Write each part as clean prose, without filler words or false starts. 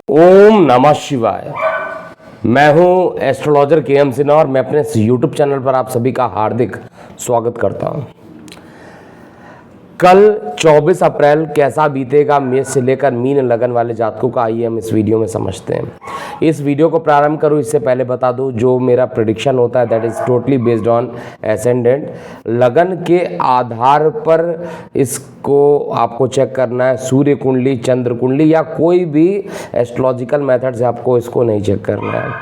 ओम नमः शिवाय। मैं हूं एस्ट्रोलॉजर के.एम. सिन्हा और मैं अपने यूट्यूब चैनल पर आप सभी का हार्दिक स्वागत करता हूं। कल 24 अप्रैल कैसा बीतेगा मेष से लेकर मीन लगन वाले जातकों का, आइए हम इस वीडियो में समझते हैं। इस वीडियो को प्रारंभ करूं इससे पहले बता दूं, जो मेरा प्रेडिक्शन होता है that is totally based on ascendant. लगन के आधार पर इसको आपको चेक करना है। सूर्य कुंडली, चंद्र कुंडली या कोई भी एस्ट्रोलॉजिकल मेथड से आपको इसको नहीं चेक करना है।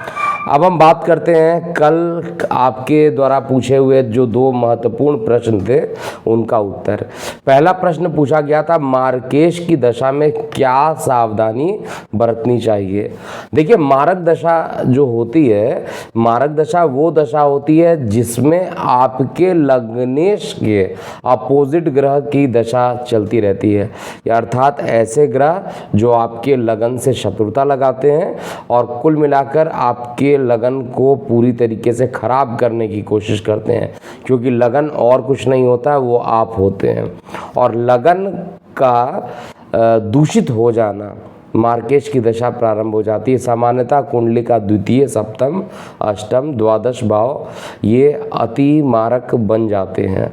अब हम बात करते हैं कल आपके द्वारा पूछे हुए जो दो महत्वपूर्ण प्रश्न थे उनका उत्तर। पहला प्रश्न पूछा गया था, मार्केश की दशा में क्या सावधानी बरतनी चाहिए। देखिए, मारक दशा जो होती है, मारक दशा वो दशा होती है जिसमें आपके लग्नेश के अपोजिट ग्रह की दशा चलती रहती है, अर्थात ऐसे ग्रह जो आपके लगन से शत्रुता लगाते हैं और कुल मिलाकर आपके लगन को पूरी तरीके से खराब करने की कोशिश करते हैं, क्योंकि लगन और कुछ नहीं होता, वो आप होते हैं। और लगन का दूषित हो जाना, मार्केश की दशा प्रारंभ हो जाती है। सामान्यतः कुंडली का द्वितीय, सप्तम, अष्टम, द्वादश भाव ये अति मारक बन जाते हैं।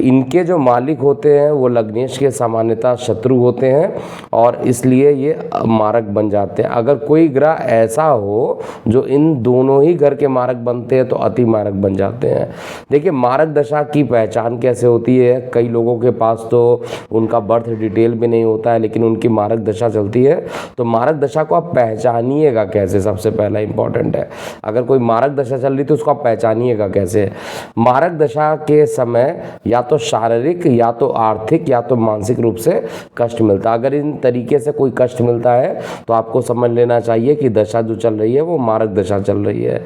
इनके जो मालिक होते हैं वो लग्नेश के सामान्यतः शत्रु होते हैं और इसलिए ये मारक बन जाते हैं। अगर कोई ग्रह ऐसा हो जो इन दोनों ही घर के मारक बनते हैं तो अति मारक बन जाते हैं। देखिए, मारक दशा की पहचान कैसे होती है। कई लोगों के पास तो उनका बर्थ डिटेल भी नहीं होता है, लेकिन उनकी मारक दशा चलती है। तो मारक दशा को आप पहचानिएगा कैसे, सबसे पहला इंपॉर्टेंट है। अगर कोई मारक दशा चल रही तो उसको आप पहचानिएगा कैसे। मारक दशा के समय या तो शारीरिक, या तो आर्थिक, या तो मानसिक रूप से कष्ट मिलता है। अगर इन तरीके से कोई कष्ट मिलता है तो आपको समझ लेना चाहिए कि दशा जो चल रही है वो मारक दशा चल रही है।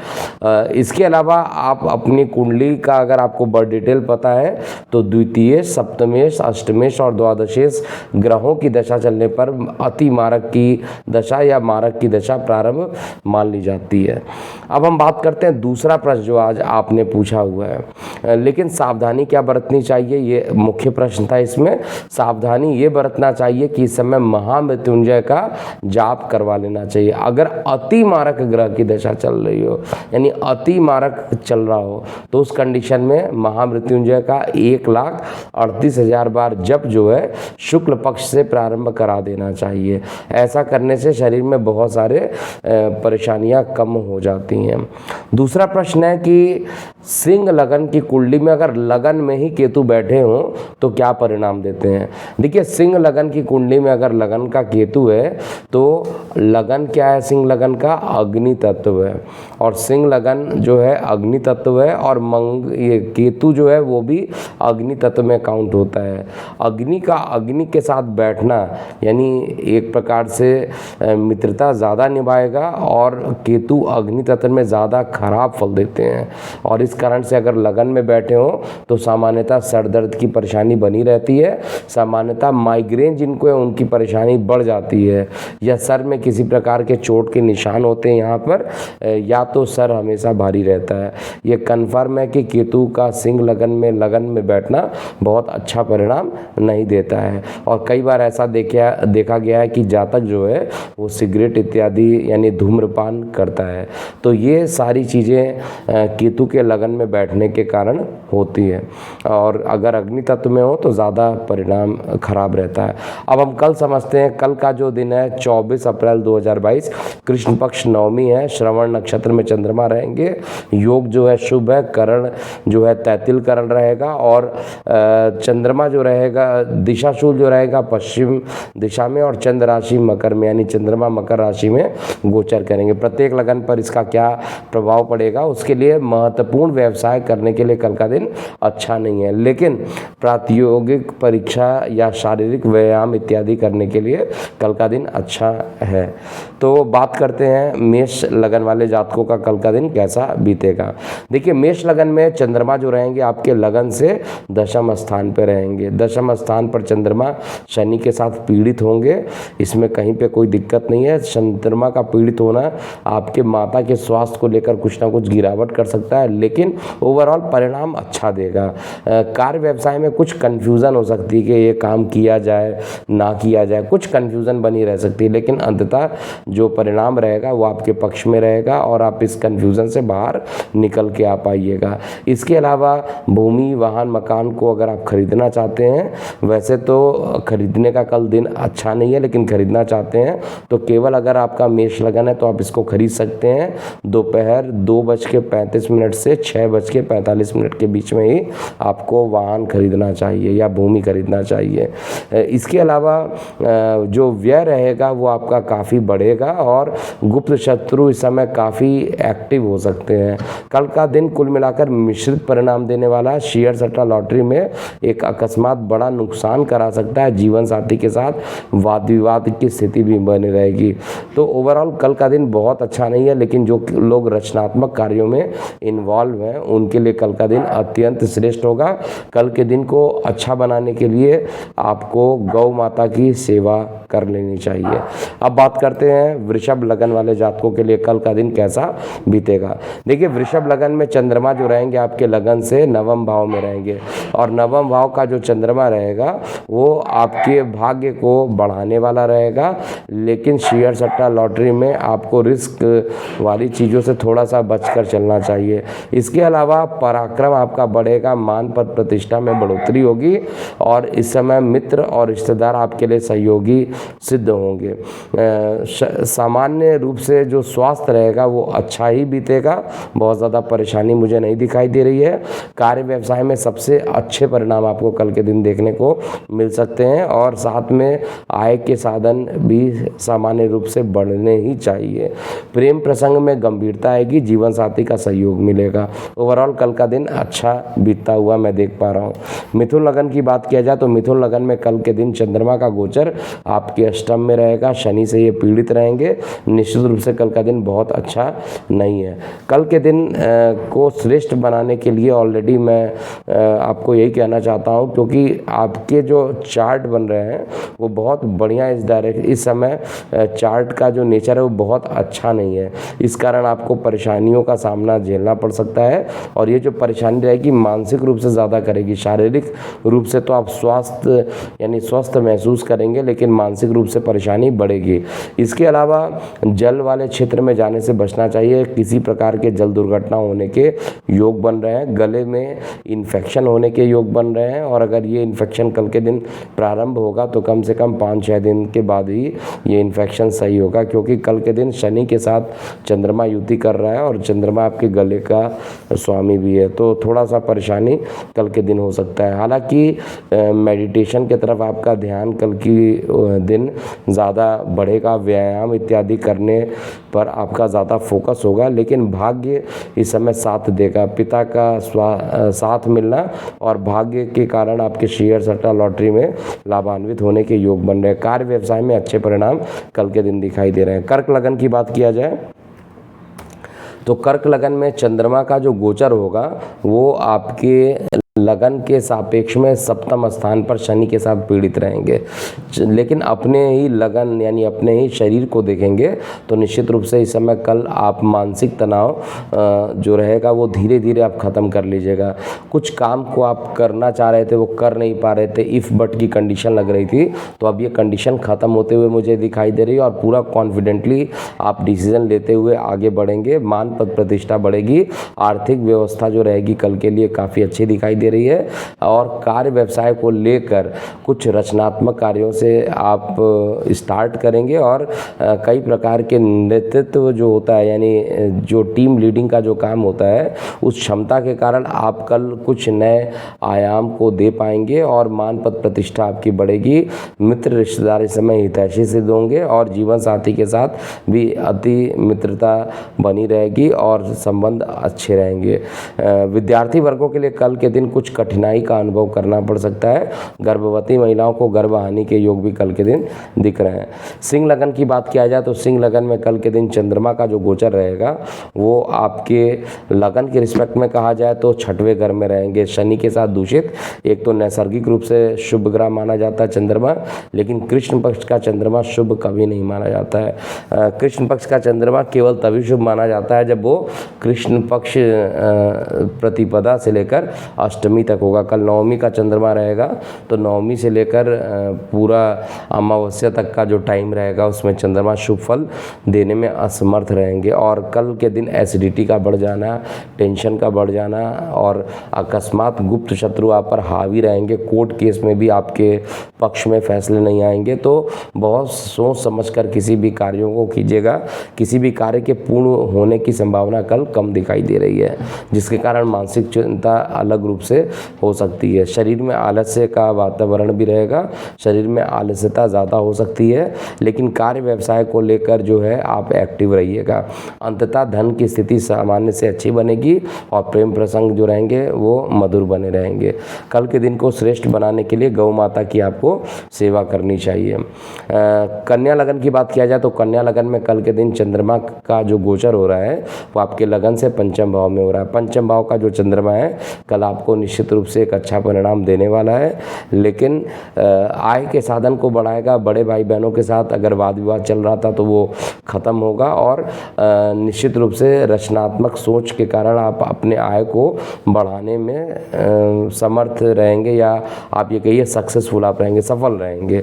इसके अलावा आप अपनी कुंडली का अगर आपको बर्थ डिटेल पता है तो द्वितीय, सप्तमेश, अष्टमेश और द्वादशेश ग्रहों की दशा चलने पर अति मारक की दशा या मारक की दशा प्रारंभ मान ली जाती है। अब हम बात करते हैं दूसरा प्रश्न जो आज आपने पूछा हुआ है, लेकिन सावधानी क्या बरतनी चाहिए, ये मुख्य प्रश्न था। इसमें सावधानी ये बरतना चाहिए कि इस समय महामृत्युंजय का जाप करवा लेना चाहिए। अगर अति मारक ग्रह की दशा चल रही हो, यानी अति मारक चल रहा हो, तो उस कंडीशन में महामृत्युंजय का 1,38,000 बार जप जो है शुक्ल पक्ष से प्रारंभ करा देना चाहिए। ऐसा करने से शरीर में बहुत सारे परेशानियां कम हो जाती हैं। दूसरा प्रश्न है कि सिंह लगन की कुंडली में अगर लगन में ही केतु बैठे हों तो क्या परिणाम देते हैं। देखिए, सिंह लगन की कुंडली में अगर लगन का केतु है तो लगन क्या है, सिंह लगन का अग्नि तत्व है और सिंह लगन जो है अग्नि तत्व है और ये केतु जो है वो भी अग्नि तत्व में काउंट होता है। अग्नि का अग्नि के साथ बैठना यानी एक प्रकार से मित्रता ज़्यादा निभाएगा और केतु अग्नि तत्व में ज़्यादा खराब फल देते हैं। और इस कारण से अगर लगन में बैठे हों तो सामान्यतः सर दर्द की परेशानी बनी रहती है। सामान्यतः माइग्रेन जिनको है उनकी परेशानी बढ़ जाती है, या सर में किसी प्रकार के चोट के निशान होते हैं यहाँ पर, या तो सर हमेशा भारी रहता है। ये कन्फर्म है कि केतु का सिंह लगन में बैठना बहुत अच्छा परिणाम नहीं देता है। और कई बार ऐसा देखा गया है कि जातक जो है वो सिगरेट इत्यादि यानी धूम्रपान करता है। तो ये सारी चीज़ें केतु के लगन में बैठने के कारण होती है और अगर अग्नि तत्व में हो तो ज़्यादा परिणाम खराब रहता है। अब हम कल समझते हैं। कल का जो दिन है 24 अप्रैल 2022, कृष्ण पक्ष नवमी है, श्रवण नक्षत्र में चंद्रमा रहेंगे। योग जो है शुभ है, करण जो है तैतिल करण रहेगा और चंद्रमा जो रहेगा दिशाशूल जो रहेगा पश्चिम दिशा में और चंद्र राशि मकर में, यानी चंद्रमा मकर राशि में गोचर करेंगे। प्रत्येक लगन पर इसका क्या प्रभाव पड़ेगा, उसके लिए महत्वपूर्ण व्यवसाय करने के लिए कल का दिन अच्छा नहीं है, लेकिन प्रातियोगिक परीक्षा या शारीरिक व्यायाम इत्यादि करने के लिए कल का दिन अच्छा है। तो बात करते हैं मेष लगन वाले जातकों का कल का दिन कैसा बीतेगा। देखिए, मेष लगन में चंद्रमा जो रहेंगे आपके लगन से दशम स्थान पर रहेंगे। दशम स्थान पर चंद्रमा शनि के साथ पीड़ित होंगे। इसमें कहीं पे कोई दिक्कत नहीं है। चंद्रमा का पीड़ित होना आपके माता के स्वास्थ्य को लेकर कुछ ना कुछ गिरावट कर सकता है, लेकिन ओवरऑल परिणाम अच्छा देगा। कार्य व्यवसाय में कुछ कन्फ्यूज़न हो सकती है कि ये काम किया जाए ना किया जाए, कुछ कन्फ्यूज़न बनी रह सकती है, लेकिन अंततः जो परिणाम रहेगा वो आपके पक्ष में रहेगा और आप इस कन्फ्यूज़न से बाहर निकल के आ पाइएगा। इसके अलावा भूमि, वाहन, मकान को अगर आप खरीदना चाहते हैं, वैसे तो खरीदने का कल दिन अच्छा नहीं है, लेकिन खरीदना चाहते हैं तो केवल अगर आपका मेष लगन है तो आप इसको खरीद सकते हैं दोपहर 2:35 से 6:45 के बीच में ही आपको वाहन खरीदना चाहिए या भूमि खरीदना चाहिए। इसके अलावा जो व्यय रहेगा वो आपका काफ़ी बढ़ेगा और गुप्त शत्रु इस समय काफ़ी एक्टिव हो सकते हैं। कल का दिन कुल मिलाकर मिश्रित परिणाम देने वाला। शेयर सट्टा लॉटरी में एक अकस्मात बड़ा नुकसान करा सकता है। जीवन साथी के साथ वाद विवाद की स्थिति भी बनी रहेगी। तो ओवरऑल कल का दिन बहुत अच्छा नहीं है, लेकिन जो लोग रचनात्मक कार्यों में इन्वॉल्व हैं उनके लिए कल का दिन अत्यंत श्रेष्ठ होगा। कल के दिन को अच्छा बनाने के लिए आपको गौ माता की सेवा कर लेनी चाहिए। अब बात करते हैं वृषभ लगन वाले जातकों के लिए कल का दिन कैसा बीतेगा। देखिए, वृषभ लगन में चंद्रमा जो रहेंगे आपके लगन से नवम भाव में रहेंगे और नवम भाव का जो चंद्रमा रहेगा वो आपके भाग्य को बढ़ाने वाला रहेगा, लेकिन शेयर सट्टा लॉटरी में आपको रिस्क वाली चीज़ों से थोड़ा सा बचकर चलना चाहिए। इसके अलावा पराक्रम आपका बढ़ेगा, मान पद प्रतिष्ठा में बढ़ोतरी होगी और इस समय मित्र और रिश्तेदार आपके लिए सहयोगी सिद्ध होंगे। सामान्य रूप से जो स्वास्थ्य रहेगा वो अच्छा ही बीतेगा, बहुत ज़्यादा परेशानी मुझे नहीं दिखाई दे रही है। कार्य व्यवसाय में सबसे अच्छे परिणाम आपको कल के दिन देखने को मिल सकते हैं और साथ में आय के साधन भी सामान्य रूप से बढ़ने ही चाहिए। प्रेम प्रसंग में गंभीरता आएगी, जीवन साथी का सहयोग मिलेगा। ओवरऑल कल का दिन अच्छा बीतता हुआ मैं देख पा रहा हूँ। मिथुन लगन की बात किया जाए तो मिथुन लगन में कल के दिन चंद्रमा का गोचर आपके अष्टम में रहेगा, शनि से ये पीड़ित रहेंगे। निश्चित रूप से कल का दिन बहुत अच्छा नहीं है। कल के दिन को श्रेष्ठ बनाने के लिए ऑलरेडी मैं आपको यही कहना चाहता हूँ, क्योंकि आपके जो चार्ट बन रहे हैं वो बहुत बढ़िया इस समय चार्ट का जो नेचर है वो बहुत अच्छा नहीं है। इस कारण आपको परेशानियों का सामना झेलना पड़ सकता है और ये जो परेशानी रहेगी मानसिक रूप से ज़्यादा करेगी। शारीरिक रूप से तो आप स्वस्थ महसूस करेंगे, लेकिन मानसिक रूप से परेशानी बढ़ेगी। इसके अलावा जल वाले क्षेत्र में जाने से बचना चाहिए। किसी प्रकार के जल दुर्घटना होने के योग बन रहे हैं, गले में इन्फेक्शन होने के योग बन रहे हैं और अगर ये इन्फेक्शन कल के दिन प्रारंभ होगा तो कम से कम 5-6 दिन के बाद ही ये इन्फेक्शन सही होगा, क्योंकि कल के दिन शनि के साथ चंद्रमा युति कर रहा है और चंद्रमा आपके गले का स्वामी भी है, तो थोड़ा सा परेशानी कल के दिन हो सकता है। हालांकि मेडिटेशन की तरफ आपका ध्यान कल की दिन ज़्यादा बढ़ेगा, व्यायाम इत्यादि करने पर आपका ज़्यादा फोकस होगा, लेकिन भाग्य इस समय साथ देगा। पिता का साथ मिलना और भाग्य के कारण आपके शेयर सट्टा लॉटरी में लाभान्वित होने के योग बन रहे हैं। कार्य व्यवसाय में अच्छे परिणाम कल के दिन दिखाई दे रहे हैं। कर्क लगन की बात किया जाए तो कर्क लगन में चंद्रमा का जो गोचर होगा वो आपके लगन के सापेक्ष में सप्तम स्थान पर शनि के साथ पीड़ित रहेंगे, लेकिन अपने ही लगन यानी अपने ही शरीर को देखेंगे तो निश्चित रूप से इस समय कल आप मानसिक तनाव जो रहेगा वो धीरे धीरे आप ख़त्म कर लीजिएगा। कुछ काम को आप करना चाह रहे थे वो कर नहीं पा रहे थे, इफ़ बट की कंडीशन लग रही थी, तो अब ये कंडीशन ख़त्म होते हुए मुझे दिखाई दे रही है और पूरा कॉन्फिडेंटली आप डिसीजन लेते हुए आगे बढ़ेंगे। मान पद प्रतिष्ठा बढ़ेगी, आर्थिक व्यवस्था जो रहेगी कल के लिए काफ़ी अच्छी दिखाई दे रही है और कार्य व्यवसाय को लेकर कुछ रचनात्मक कार्यों से आप स्टार्ट करेंगे और कई प्रकार के नेतृत्व जो होता है यानी जो टीम लीडिंग का जो काम होता है उस क्षमता के कारण आप कल कुछ नए आयाम को दे पाएंगे और मान पद प्रतिष्ठा आपकी बढ़ेगी। मित्र रिश्तेदार इस समय हितैषी सिद्ध होंगे और जीवन साथी के साथ भी अति मित्रता बनी रहेगी और संबंध अच्छे रहेंगे। विद्यार्थी वर्गों के लिए कल के दिन कुछ कठिनाई का अनुभव करना पड़ सकता है। गर्भवती महिलाओं को गर्भहानि के योग भी कल के दिन दिख रहे हैं। सिंह लगन की बात किया जाए तो सिंह लगन में कल के दिन चंद्रमा का जो गोचर रहेगा वो आपके लगन के रिस्पेक्ट में कहा जाए तो छठवें घर में रहेंगे, शनि के साथ दूषित। एक तो नैसर्गिक रूप से शुभ ग्रह माना जाता है चंद्रमा, लेकिन कृष्ण पक्ष का चंद्रमा शुभ कभी नहीं माना जाता है। कृष्ण पक्ष का चंद्रमा केवल तभी शुभ माना जाता है जब वो कृष्ण पक्ष प्रतिपदा से लेकर अष्टमी तक होगा। कल नवमी का चंद्रमा रहेगा तो नवमी से लेकर पूरा अमावस्या तक का जो टाइम रहेगा उसमें चंद्रमा शुभ फल देने में असमर्थ रहेंगे। और कल के दिन एसिडिटी का बढ़ जाना, टेंशन का बढ़ जाना और अकस्मात गुप्त शत्रु आप पर हावी रहेंगे। कोर्ट केस में भी आपके पक्ष में फैसले नहीं आएंगे, तो बहुत सोच समझकर किसी भी कार्यों को कीजिएगा। किसी भी कार्य के पूर्ण होने की संभावना कल कम दिखाई दे रही है, जिसके कारण मानसिक चिंता अलग रूप से हो सकती है। शरीर में आलस्य का वातावरण भी रहेगा, शरीर में आलस्यता ज़्यादा हो सकती है, लेकिन कार्य व्यवसाय को लेकर जो है आप एक्टिव रहिएगा। अंततः धन की स्थिति सामान्य से अच्छी बनेगी और प्रेम प्रसंग जो रहेंगे वो मधुर बने रहेंगे। कल के दिन को श्रेष्ठ बनाने के लिए गौ माता की आपको सेवा करनी चाहिए। कन्या लगन की बात किया जाए तो कन्या लगन में कल के दिन चंद्रमा का जो गोचर हो रहा है वो आपके लगन से पंचम भाव में हो रहा है। पंचम भाव का जो चंद्रमा है कल आपको निश्चित रूप से एक अच्छा परिणाम देने वाला है, लेकिन आय के साधन को बढ़ाएगा। बड़े भाई बहनों के साथ अगर वाद विवाद चल रहा था तो वो ख़त्म होगा और निश्चित रूप से रचनात्मक सोच के कारण आप अपने आय को बढ़ाने में समर्थ रहेंगे, या आप ये कहिए सक्सेसफुल आप रहेंगे, सफल रहेंगे।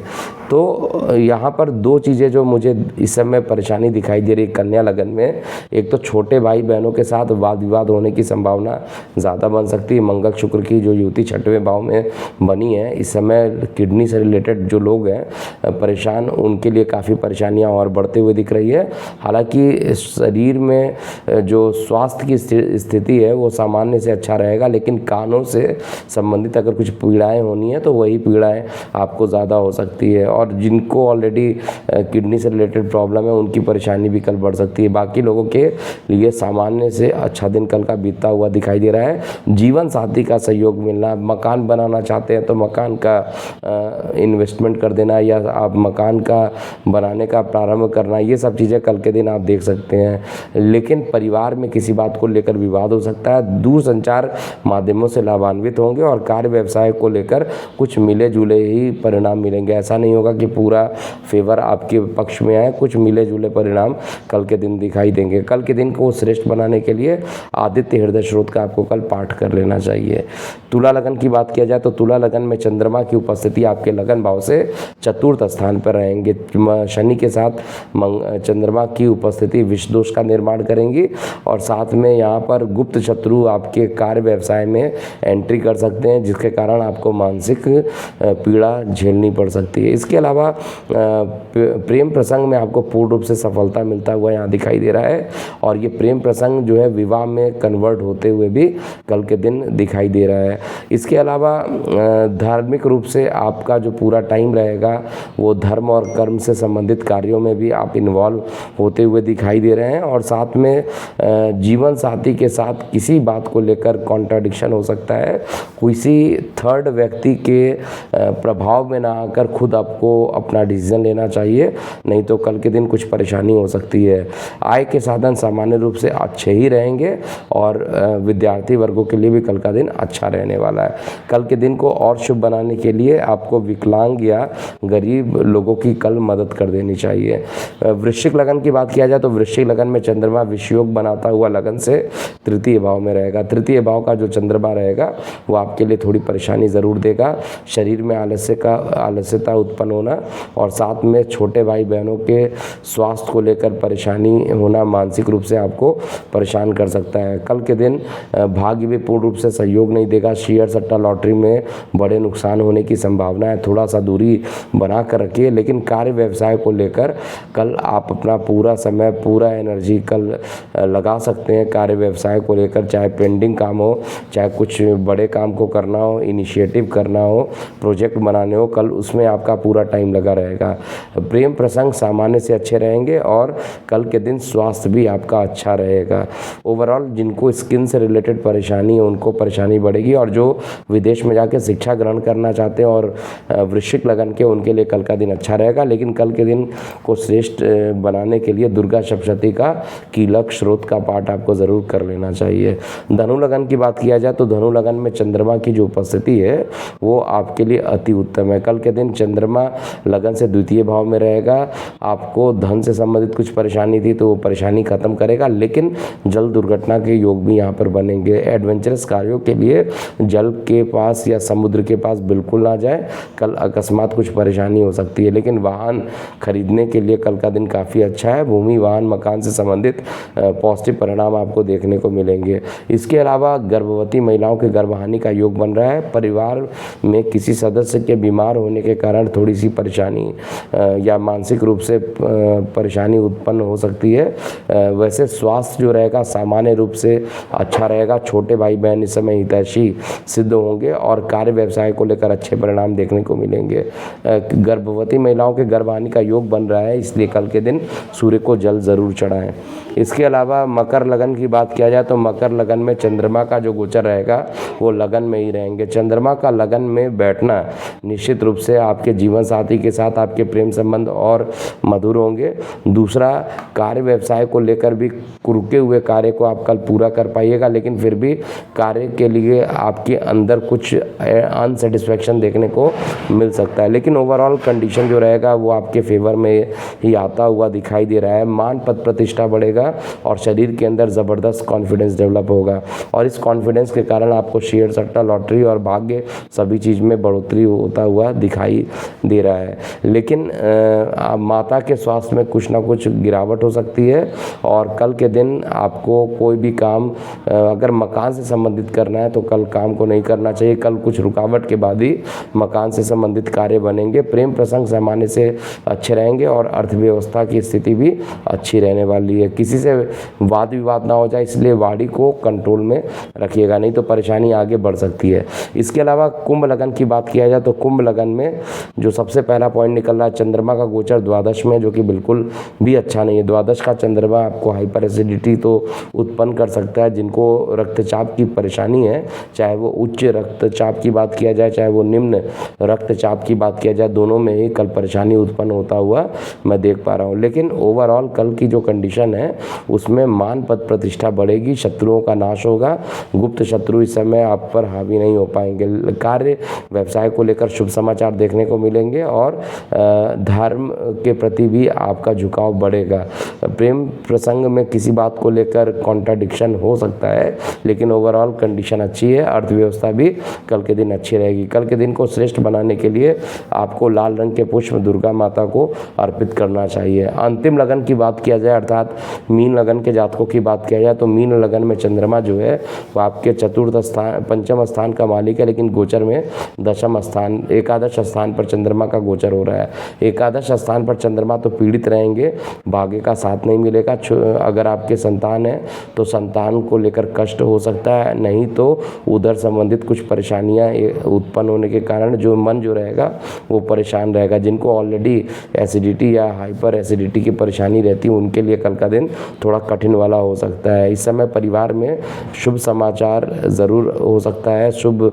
तो यहाँ पर दो चीज़ें जो मुझे इस समय परेशानी दिखाई दे रही कन्या लगन में, एक तो छोटे भाई बहनों के साथ वाद विवाद होने की संभावना ज़्यादा बन सकती है। मंगल शुक्र की जो युति छठवें भाव में बनी है, इस समय किडनी से रिलेटेड जो लोग हैं परेशान, उनके लिए काफ़ी परेशानियाँ और बढ़ते हुए दिख रही है। हालांकि शरीर में जो स्वास्थ्य की स्थिति है वो सामान्य से अच्छा रहेगा, लेकिन कानों से संबंधित अगर कुछ पीड़ाएँ होनी है तो वही पीड़ाएँ आपको ज़्यादा हो सकती है। और जिनको ऑलरेडी किडनी से रिलेटेड प्रॉब्लम है उनकी परेशानी भी कल बढ़ सकती है। बाकी लोगों के लिए सामान्य से अच्छा दिन कल का बीतता हुआ दिखाई दे रहा है। जीवन साथी का सहयोग मिलना, मकान बनाना चाहते हैं तो मकान का इन्वेस्टमेंट कर देना, या आप मकान का बनाने का प्रारंभ करना, ये सब चीज़ें कल के दिन आप देख सकते हैं। लेकिन परिवार में किसी बात को लेकर विवाद हो सकता है। दूर संचार माध्यमों से लाभान्वित होंगे और कार्य व्यवसाय को लेकर कुछ मिले जुले ही परिणाम मिलेंगे। ऐसा नहीं होगा कि पूरा फेवर आपके पक्ष में आए, कुछ मिले जुले परिणाम कल के दिन दिखाई देंगे। कल के दिन को श्रेष्ठ बनाने के लिए आदित्य हृदय स्रोत का आपको कल पाठ कर लेना चाहिए। तुला लगन की बात किया जाए तो तुला लगन में चंद्रमा की उपस्थिति आपके लगन भाव से चतुर्थ स्थान पर रहेंगे। शनि के साथ चंद्रमा की उपस्थिति विष दोष का निर्माण करेंगी और साथ में यहाँ पर गुप्त शत्रु आपके कार्य व्यवसाय में एंट्री कर सकते हैं, जिसके कारण आपको मानसिक पीड़ा झेलनी पड़ सकती है। इसके अलावा प्रेम प्रसंग में आपको पूर्ण रूप से सफलता मिलता हुआ यहाँ दिखाई दे रहा है, और ये प्रेम प्रसंग जो है विवाह में कन्वर्ट होते हुए भी कल के दिन दिखाई दे रहा है। इसके अलावा धार्मिक रूप से आपका जो पूरा टाइम रहेगा वो धर्म और कर्म से संबंधित कार्यों में भी आप इन्वॉल्व होते हुए दिखाई दे रहे हैं, और साथ में जीवन साथी के साथ किसी बात को लेकर कॉन्ट्राडिक्शन हो सकता है। किसी थर्ड व्यक्ति के प्रभाव में ना आकर खुद आपको अपना डिसीजन लेना चाहिए, नहीं तो कल के दिन कुछ परेशानी हो सकती है। आय के साधन सामान्य रूप से अच्छे ही रहेंगे और विद्यार्थी वर्गों के लिए भी कल का दिन अच्छा रहने वाला है। कल के दिन को और शुभ बनाने के लिए आपको विकलांग या गरीब लोगों की कल मदद कर देनी चाहिए। वृश्चिक लगन की बात किया जाए तो वृश्चिक लगन में चंद्रमा विषयोग बनाता हुआ लगन से तृतीय भाव में रहेगा। तृतीय भाव का जो चंद्रमा रहेगा वो आपके लिए थोड़ी परेशानी ज़रूर देगा। शरीर में आलस्यता उत्पन्न होना और साथ में छोटे भाई बहनों के स्वास्थ्य को लेकर परेशानी होना मानसिक रूप से आपको परेशान कर सकता है। कल के दिन भाग्य भी पूर्ण रूप से सहयोग नहीं देगा। शेयर सट्टा लॉटरी में बड़े नुकसान होने की संभावना है, थोड़ा सा दूरी बना कर रखिए। लेकिन कार्य व्यवसाय को लेकर कल आप अपना पूरा समय पूरा एनर्जी कल लगा सकते हैं कार्य व्यवसाय को लेकर, चाहे पेंडिंग काम हो, चाहे कुछ बड़े काम को करना हो, इनिशिएटिव करना हो, प्रोजेक्ट बनाने हो, कल उसमें आपका पूरा टाइम लगा रहेगा। प्रेम प्रसंग सामान्य से अच्छे रहेंगे और कल के दिन स्वास्थ्य भी आपका अच्छा रहेगा। ओवरऑल जिनको स्किन से रिलेटेड परेशानी है उनको परेशानी बढ़ेगी। और जो विदेश में जाके शिक्षा ग्रहण करना चाहते हैं और वृश्चिक लगन के, उनके लिए कल का दिन अच्छा रहेगा। लेकिन कल के दिन को श्रेष्ठ बनाने के लिए दुर्गा सप्तशती का कीलक स्रोत का पाठ आपको ज़रूर कर लेना चाहिए। धनु लगन की बात किया जाए तो धनु लगन में चंद्रमा की जो उपस्थिति है वो आपके लिए अति उत्तम है। कल के दिन चंद्रमा लगन से द्वितीय भाव में रहेगा। आपको धन से संबंधित कुछ परेशानी थी तो वो परेशानी खत्म करेगा, लेकिन जल दुर्घटना के योग भी यहाँ पर बनेंगे। एडवेंचरस कार्यों के लिए जल के पास या समुद्र के पास बिल्कुल ना जाए, कल अकस्मात कुछ परेशानी हो सकती है। लेकिन वाहन खरीदने के लिए कल का दिन काफ़ी अच्छा है। भूमि, वाहन, मकान से संबंधित पॉजिटिव परिणाम आपको देखने को मिलेंगे। इसके अलावा गर्भवती महिलाओं के गर्भहानि का योग बन रहा है। परिवार में किसी सदस्य के बीमार होने के कारण थोड़ी सी परेशानी या मानसिक रूप से परेशानी उत्पन्न हो सकती है। वैसे स्वास्थ्य जो रहेगा सामान्य रूप से अच्छा रहेगा। छोटे भाई बहन इस समय हितैषी सिद्ध होंगे और कार्य व्यवसाय को लेकर अच्छे परिणाम देखने को मिलेंगे। गर्भवती महिलाओं के गर्भहानि का योग बन रहा है, इसलिए कल के दिन सूर्य को जल ज़रूर चढ़ाएं। इसके अलावा मकर लगन की बात किया जाए तो मकर लगन में चंद्रमा का जो गोचर रहेगा वो लगन में ही रहेंगे। चंद्रमा का लगन में बैठना निश्चित रूप से आपके जीवन साथी के साथ आपके प्रेम संबंध और मधुर होंगे। दूसरा, कार्य व्यवसाय को लेकर भी रुके हुए कार्य को आप कल पूरा कर पाइएगा, लेकिन फिर भी कार्य के लिए आपके अंदर कुछ अनसेटिस्फैक्शन देखने को मिल सकता है। लेकिन ओवरऑल कंडीशन जो रहेगा वो आपके फेवर में ही आता हुआ दिखाई दे रहा है। मान पद प्रतिष्ठा बढ़ेगा और शरीर के अंदर ज़बरदस्त कॉन्फिडेंस डेवलप होगा और इस कॉन्फिडेंस के कारण आपको शेयर, सट्टा, लॉटरी और भाग्य सभी चीज़ में बढ़ोतरी होता हुआ दिखाई दे रहा है। लेकिन माता के स्वास्थ्य में कुछ ना कुछ गिरावट हो सकती है और कल के दिन आपको कोई भी काम अगर मकान से संबंधित करना है तो कल काम को नहीं करना चाहिए। कल कुछ रुकावट के बाद ही मकान से संबंधित कार्य बनेंगे। प्रेम प्रसंग सामान्य से अच्छे रहेंगे और अर्थव्यवस्था की स्थिति भी अच्छी रहने वाली है। किसी से वाद विवाद ना हो जाए, इसलिए वाणी को कंट्रोल में रखिएगा, नहीं तो परेशानी आगे बढ़ सकती है। इसके अलावा कुंभ लगन की बात किया जाए तो कुंभ लगन में जो सबसे पहला पॉइंट निकल रहा है, चंद्रमा का गोचर द्वादश में, जो कि बिल्कुल भी अच्छा नहीं है। द्वादश का चंद्रमा आपको हाइपर एसिडिटी तो उत्पन्न कर सकता है। जिनको रक्तचाप की परेशानी है, चाहे वो उच्च रक्तचाप की बात किया जाए चाहे वो निम्न रक्तचाप की बात किया जाए, दोनों में ही कल परेशानी उत्पन्न होता हुआ मैं देख पा रहा हूँ। लेकिन ओवरऑल कल की जो कंडीशन है उसमें मान पद प्रतिष्ठा बढ़ेगी, शत्रुओं का नाश होगा। गुप्त शत्रु इस समय आप पर हावी नहीं हो पाएंगे। कार्य व्यवसाय को लेकर शुभ समाचार देखने को मिलेंगे और धर्म के प्रति भी आपका झुकाव बढ़ेगा। प्रेम प्रसंग में किसी बात को लेकर कॉन्ट्राडिक्शन हो सकता है, लेकिन ओवरऑल कंडीशन अच्छी है। अर्थव्यवस्था भी कल के दिन अच्छी रहेगी। कल के दिन को श्रेष्ठ बनाने के लिए आपको लाल रंग के पुष्प दुर्गा माता को अर्पित करना चाहिए। अंतिम लगन की बात किया जाए अर्थात मीन लगन के जातकों की बात किया जाए तो मीन लगन में चंद्रमा जो है वो आपके चतुर्थ स्थान, पंचम स्थान का मालिक है, लेकिन गोचर में दशम स्थान, एकादश स्थान पर चंद्रमा का गोचर हो रहा है। एकादश स्थान पर चंद्रमा तो पीड़ित रहेंगे, भाग्य का साथ नहीं मिलेगा। अगर आपके संतान है तो संतान को लेकर कष्ट हो सकता है, नहीं तो उधर संबंधित कुछ परेशानियां उत्पन्न होने के कारण जो मन जो रहेगा वो परेशान रहेगा। जिनको ऑलरेडी एसिडिटी या हाइपर एसिडिटी की परेशानी रहती है उनके लिए कल का दिन थोड़ा कठिन वाला हो सकता है। इस समय परिवार में शुभ समाचार ज़रूर हो सकता है, शुभ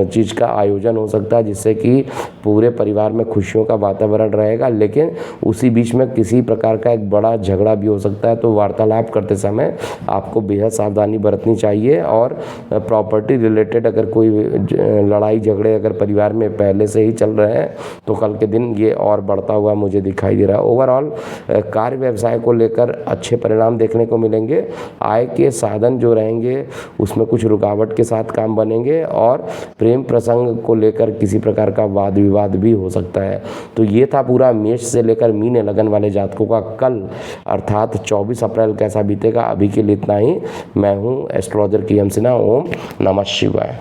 चीज़ का आयोजन हो सकता है जिससे कि पूरे परिवार में खुशियों का वातावरण रहेगा। लेकिन उसी बीच में किसी प्रकार का एक बड़ा झगड़ा भी हो सकता है, तो वार्तालाप करते समय आपको बेहद सावधानी बरतनी चाहिए। और प्रॉपर्टी रिलेटेड अगर कोई लड़ाई झगड़े अगर परिवार में पहले से ही चल रहे हैं तो कल के दिन ये और बढ़ता हुआ मुझे दिखाई दे रहा है। ओवरऑल कार्य व्यवसाय को लेकर अच्छे परिणाम देखने को मिलेंगे। आय के साधन जो रहेंगे उसमें कुछ रुकावट के साथ काम बनेंगे और प्रेम प्रसंग को लेकर किसी प्रकार का वाद विवाद भी हो सकता है। तो ये था पूरा मेष से लेकर मीन लगन वाले जातकों का कल अर्थात 24 अप्रैल कैसा बीतेगा। अभी के लिए इतना ही। मैं हूँ एस्ट्रोलॉजर KM सिन्हा। ओम नमः शिवाय।